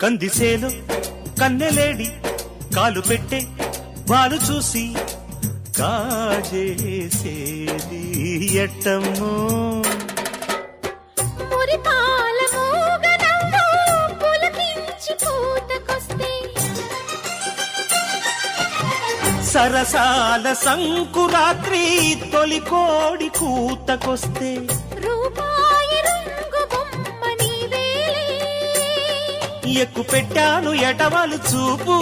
కందిసేలు కన్నెలేడి కాలు పెట్టే వాలు చూసి కాజేసేది ఎట్టమ్మో సరసాల సంకురాత్రి తొలి కోడి కూతకొస్తే ఎక్కు పెట్టాను ఎటవాలు చూపు